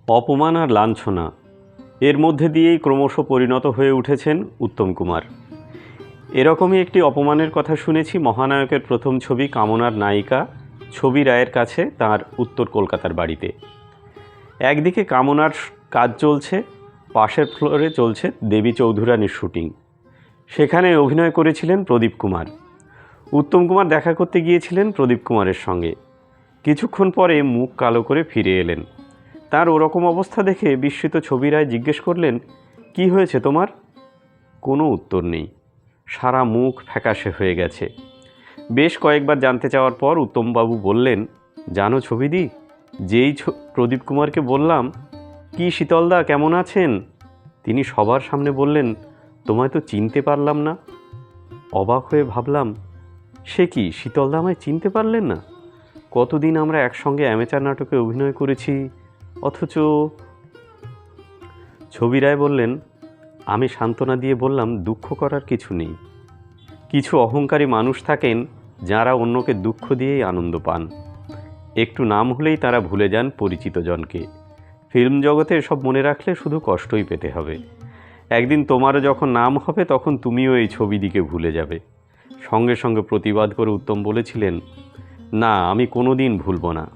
অপমান আর লাঞ্ছনা এর মধ্যে দিয়েই ক্রমশ পরিণত হয়ে উঠেছেন উত্তম কুমার। এরকমই একটি অপমানের কথা শুনেছি মহানায়কের প্রথম ছবি কামনার নায়িকা ছবি রায়ের কাছে তার উত্তর কলকাতার বাড়িতে। একদিকে কামনার কাজ চলছে, পাশের ফ্লোরে চলছে দেবী চৌধুরানীর শুটিং। সেখানে অভিনয় করেছিলেন প্রদীপ কুমার। উত্তম কুমার দেখা করতে গিয়েছিলেন প্রদীপ কুমারের সঙ্গে। কিছুক্ষণ পরে মুখ কালো করে ফিরে এলেন। তার ওরকম অবস্থা দেখে বিস্মিত ছবি রায় জিজ্ঞেস করলেন, কি হয়েছে তোমার? কোনো উত্তর নেই। সারা মুখ ফ্যাকাশে হয়ে গেছে। বেশ কয়েকবার জানতে চাওয়ার পর উত্তমবাবু বললেন, জানো ছবিদি, যেই প্রদীপ কুমারকে বললাম, কি শীতলদা কেমন আছেন, তিনি সবার সামনে বললেন, তোমায় তো চিনতে পারলাম না। অবাক হয়ে ভাবলাম, সে কি, শীতলদা আমায় চিনতে পারলেন না? কতদিন আমরা একসঙ্গে অ্যামেচার নাটকে অভিনয় করেছি, অথচ। ছবি রায় বললেন, আমি সান্ত্বনা দিয়ে বললাম, দুঃখ করার কিছু নেই। কিছু অহংকারী মানুষ থাকেন যারা অন্যকে দুঃখ দিয়েই আনন্দ পান। একটু নাম হলেই তারা ভুলে যান পরিচিত জনকে। ফিল্ম জগতে এসব মনে রাখলে শুধু কষ্টই পেতে হবে। একদিন তোমারও যখন নাম হবে তখন তুমিও এই ছবি দিকে ভুলে যাবে। সঙ্গে সঙ্গে প্রতিবাদ করে উত্তম বলেছিলেন, না, আমি কোনো দিন ভুলব না।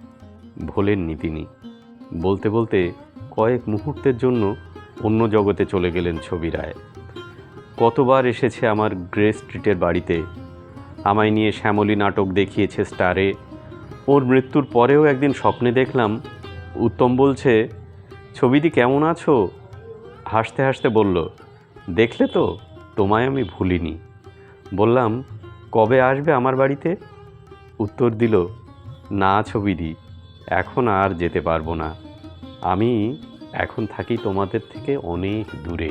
ভোলেননি তিনি। বলতে বলতে কয়েক মুহূর্তের জন্য অন্য জগতে চলে গেলেন ছবি রায়। কতবার এসেছে আমার গ্রে স্ট্রিটের বাড়িতে, আমায় নিয়ে শ্যামলী নাটক দেখিয়েছে স্টারে। ওর মৃত্যুর পরেও একদিন স্বপ্নে দেখলাম, উত্তম বলছে, ছবিটি কেমন আছো? হাসতে হাসতে বলল, দেখলে তো, তোমায় আমি ভুলিনি। বললাম, কবে আসবে আমার বাড়িতে? উত্তর দিল, না ছবিদি, এখন আর যেতে পারবো না। আমি এখন থাকি তোমাদের থেকে অনেক দূরে।